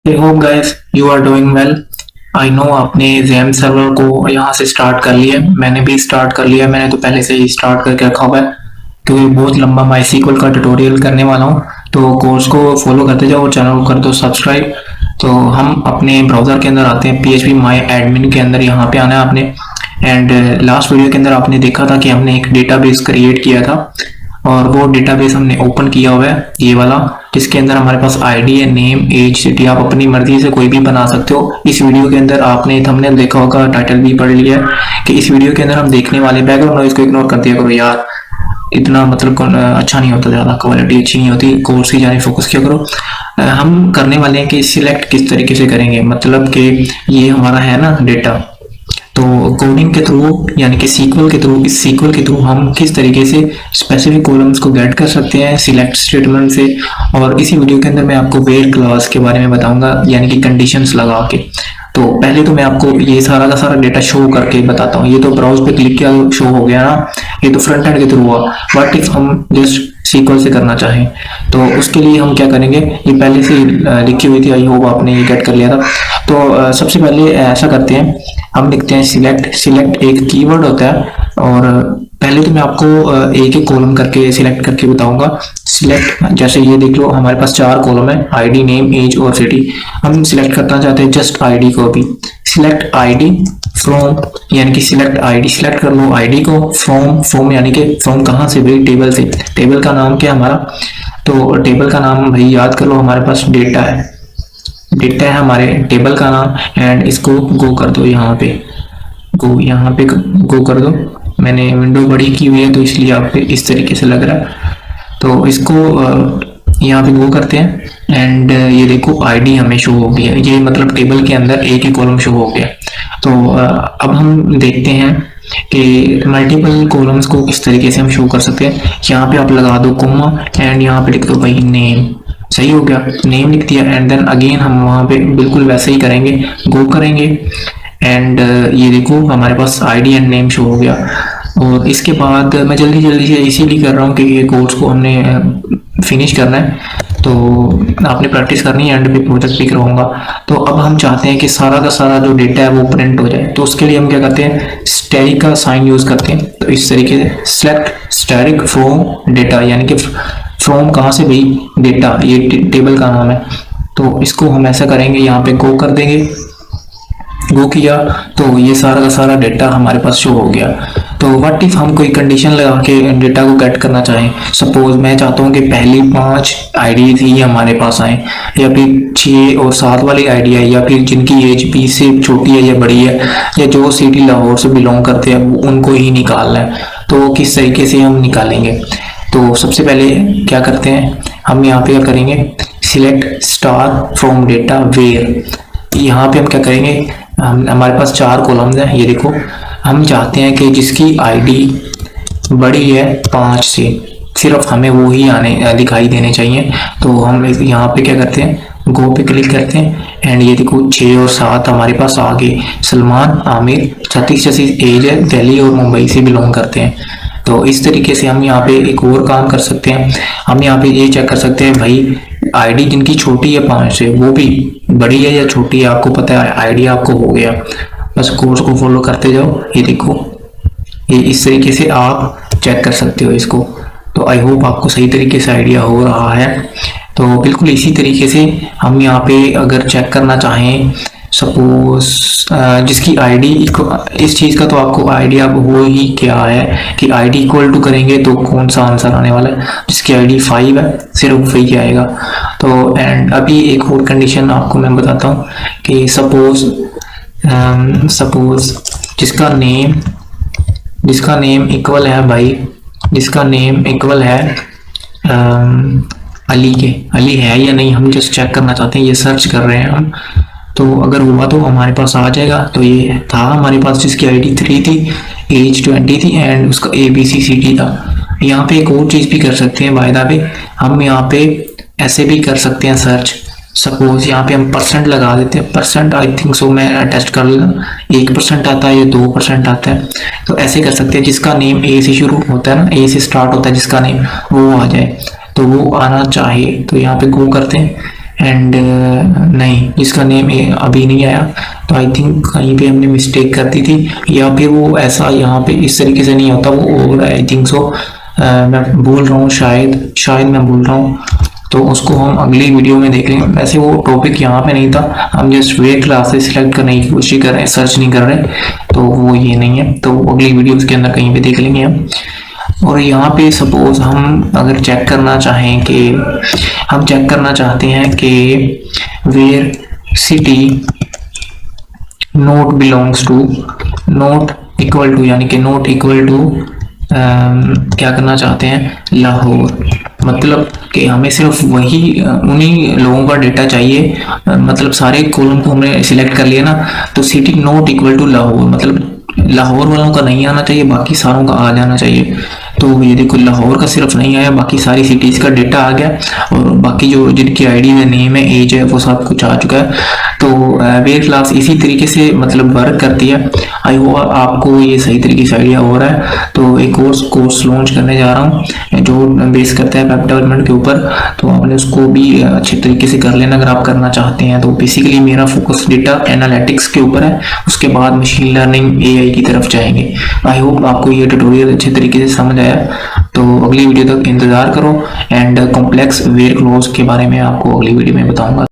I hope guys you are doing well. I know आपने jam server को यहाँ से स्टार्ट कर लिया है। मैंने भी स्टार्ट कर लिया। मैंने तो पहले से ही स्टार्ट करके रखा हुआ है क्योंकि बहुत लंबा माईसीक्वल का ट्यूटोरियल करने वाला हूँ। तो कोर्स को फॉलो करते जाओ और चैनल को कर दो सब्सक्राइब। तो हम अपने ब्राउजर के अंदर आते हैं, PHP माई एडमिन के अंदर यहाँ पे आना है आपने। एंड लास्ट वीडियो के अंदर आपने देखा था कि हमने एक डेटाबेस क्रिएट किया था और वो डेटाबेस हमने ओपन किया हुआ है, ये वाला, जिसके अंदर हमारे पास आईडी है, नेम, एज, सिटी। आप अपनी मर्जी से कोई भी बना सकते हो। इस वीडियो के अंदर आपने थंबनेल देखा होगा, टाइटल भी पढ़ लिया है कि इस वीडियो के अंदर हम देखने वाले बैकग्राउंड नॉइज को इग्नोर कर दिया करो यार, इतना मतलब अच्छा नहीं होता, ज़्यादा क्वालिटी अच्छी नहीं होती। कोर्स की जाने फोकस किया करो। हम करने वाले हैं कि सिलेक्ट किस तरीके से करेंगे, मतलब कि ये हमारा है ना डेटा, तो कोडिंग के थ्रू यानी कि सीक्वल के थ्रू, इस सीक्वल के थ्रू हम किस तरीके से स्पेसिफिक कॉलम्स को गेट कर सकते हैं सिलेक्ट स्टेटमेंट से। और इसी वीडियो के अंदर मैं आपको वेयर क्लॉज के बारे में बताऊंगा, यानी कि कंडीशंस लगा के। तो पहले तो मैं आपको ये सारा का सारा डेटा शो करके बताता हूँ। ये तो ब्राउज पे क्लिक किया शो हो गया ना, ये तो फ्रंट एंड के थ्रू हुआ। व्हाट इफ हम जस्ट सीक्वल से करना चाहें, तो उसके लिए हम क्या करेंगे, ये पहले से लिखी हुई थी, आई होप आपने ये गेट कर लिया था। तो सबसे पहले ऐसा करते हैं, हम लिखते हैं सिलेक्ट। सिलेक्ट एक कीवर्ड होता है और पहले तो मैं आपको एक एक कॉलम करके सिलेक्ट करके बताऊंगा। सिलेक्ट जैसे ये देख लो, हमारे पास 4 कॉलम है, आईडी, नेम, एज और सिटी। हम सिलेक्ट करना चाहते हैं जस्ट आईडी को। अभी सिलेक्ट आईडी फ्रॉम, यानी कि सिलेक्ट आईडी, सिलेक्ट कर लो आईडी को। फ्रॉम यानी कि फ्रॉम कहाँ से भाई, टेबल से। टेबल का नाम क्या है हमारा, तो टेबल का नाम भाई याद कर लो, हमारे पास डेटा है, डेटा है हमारे टेबल का नाम। एंड इसको गो कर दो, यहाँ पे गो, यहाँ पे गो कर दो। मैंने विंडो बड़ी की हुई है तो इसलिए आप पे इस तरीके से लग रहा है। तो इसको यहाँ पे गो करते हैं एंड ये देखो आईडी हमें शो हो गया, ये मतलब टेबल के अंदर एक ही कॉलम शो हो गया। तो अब हम देखते हैं कि मल्टीपल कॉलम्स को किस तरीके से हम शो कर सकते हैं। यहाँ पे आप लगा दो कोमा एंड यहाँ पे लिख दो भाई नेम, सही हो गया, नेम लिख दिया। एंड देन अगेन हम वहाँ पे बिल्कुल वैसे ही करेंगे, गो करेंगे एंड ये देखो हमारे पास आईडी एंड नेम शो हो गया। और इसके बाद मैं जल्दी जल्दी से इसीलिए कर रहा हूँ कि ये कोर्स को हमने फिनिश करना है, तो आपने प्रैक्टिस करनी है, एंड पे प्रोजेक्ट भी करवाऊंगा। तो अब हम चाहते हैं कि सारा का सारा जो डेटा है वो प्रिंट हो जाए, तो उसके लिए हम क्या करते हैं, स्टैटिक का साइन यूज करते हैं। तो इस तरीके से सिलेक्ट स्टैटिक फ्रॉम डेटा, यानी कि फ्रॉम कहाँ से भाई, डेटा, ये टेबल का नाम है। तो इसको हम ऐसा करेंगे, यहाँ पे गो कर देंगे, गो किया तो ये सारा का सारा डेटा हमारे पास शो हो गया। तो व्हाट इफ हम कोई कंडीशन लगा के डेटा को गेट करना चाहें, सपोज मैं चाहता हूँ कि पहली 5 आईडी थी हमारे पास आए, या फिर 6 और 7 वाली आईडी है, या फिर जिनकी एज 20 से छोटी है या बड़ी है, या जो सिटी लाहौर से बिलोंग करते हैं उनको ही निकालना है। तो किस तरीके से हम निकालेंगे, तो सबसे पहले क्या करते हैं, हम यहाँ पे क्या करेंगे, select star from data where. यहाँ पे हम क्या करेंगे, हमारे पास 4 कॉलम्स हैं, ये देखो। हम चाहते हैं कि जिसकी आईडी बड़ी है 5 से, सिर्फ हमें वो ही आने दिखाई देने चाहिए। तो हम यहाँ पे क्या करते हैं, गो पे क्लिक करते हैं एंड ये देखो 6 और 7 हमारे पास आ गए। सलमान, आमिर, 36 एज है, दिल्ली और मुंबई से बिलोंग करते हैं। तो इस तरीके से हम यहाँ पे एक और काम कर सकते हैं, हम यहाँ पे ये चेक कर सकते हैं भाई आईडी जिनकी छोटी है 5 से, वो भी बड़ी है या छोटी है, आपको पता है, आईडिया आपको हो गया। बस कोर्स को फॉलो करते जाओ, ये देखो, ये इस तरीके से आप चेक कर सकते हो इसको। तो आई होप आपको सही तरीके से आइडिया हो रहा है। तो बिल्कुल इसी तरीके से हम यहाँ पे अगर चेक करना चाहें, सपोज जिसकी आईडी, इस चीज़ का तो आपको आइडिया हो ही क्या है कि आईडी इक्वल टू करेंगे तो कौन सा आंसर आने वाला है, जिसकी आईडी 5 है सिर्फ वही आएगा। तो एंड अभी एक और कंडीशन आपको मैं बताता हूँ कि सपोज जिसका नेम इक्वल है भाई, जिसका नेम इक्वल है अली के, अली है या नहीं, हम जस्ट चेक करना चाहते हैं, ये सर्च कर रहे हैं हम। तो अगर हुआ तो हमारे पास आ जाएगा। तो ये था हमारे पास, जिसकी आईडी 3 थी, एज 20 थी एंड उसका ABCD था। यहाँ पे एक और चीज़ भी कर सकते हैं बाय द वे, हम यहाँ पे ऐसे भी कर सकते हैं सर्च। सपोज यहाँ पे हम परसेंट लगा देते हैं, परसेंट आई थिंक सो, मैं टेस्ट कर लेना, 1% आता है या 2% आता है। तो ऐसे कर सकते हैं, जिसका नेम A से शुरू होता है ना, A से स्टार्ट होता है जिसका नेम, वो आ जाए। तो वो आना चाहिए, तो यहाँ पे गो करते हैं एंड नहीं, जिसका नेम अभी नहीं आया, तो आई थिंक कहीं पे हमने मिस्टेक कर दी थी, या फिर वो ऐसा यहाँ पे इस तरीके से नहीं होता, वो और आई थिंक सो मैं भूल रहा हूँ, शायद मैं भूल रहा हूँ, तो उसको हम अगली वीडियो में देख लेंगे। वैसे वो टॉपिक यहाँ पे नहीं था, हम जस्ट वे क्लासेस सिलेक्ट करने की कोशिश कर रहे हैं, सर्च नहीं कर रहे, तो वो ये नहीं है, तो अगली वीडियोस के अंदर कहीं पे देख लेंगे हम। और यहाँ पे सपोज हम अगर चेक करना चाहें कि हम चेक करना चाहते हैं कि where city not belongs to, not equal to, यानी कि नोट इक्वल टू क्या करना चाहते हैं, लाहौर, मतलब कि हमें सिर्फ वही उन्हीं लोगों का डेटा चाहिए, मतलब सारे कॉलम को हमने सिलेक्ट कर लिया ना, तो city not equal to Lahore, मतलब लाहौर वालों का नहीं आना चाहिए, बाकी सारों का आ जाना चाहिए। तो ये देखो लाहौर का सिर्फ नहीं आया, बाकी सारी सिटीज़ का डेटा आ गया, और बाकी जो जिनकी आईडी है, नेम है, एज है, वो सब कुछ आ चुका है। तो वेयर क्लास इसी तरीके से मतलब वर्क करती है। आई होप आपको ये सही तरीके से आइडिया हो रहा है। तो एक और कोर्स लॉन्च करने जा रहा हूँ जो बेस करता है वेब डेवलपमेंट के ऊपर, तो आपने उसको भी अच्छे तरीके से कर लेना अगर आप करना चाहते हैं। तो बेसिकली मेरा फोकस डेटा एनालिटिक्स के ऊपर है, उसके बाद मशीन लर्निंग एआई की तरफ जाएंगे। आई होप आपको ये ट्यूटोरियल अच्छे तरीके से समझ आया। तो अगली वीडियो तक इंतजार करो, एंड कॉम्प्लेक्स वेयर क्लॉज के बारे में आपको अगली वीडियो में बताऊंगा।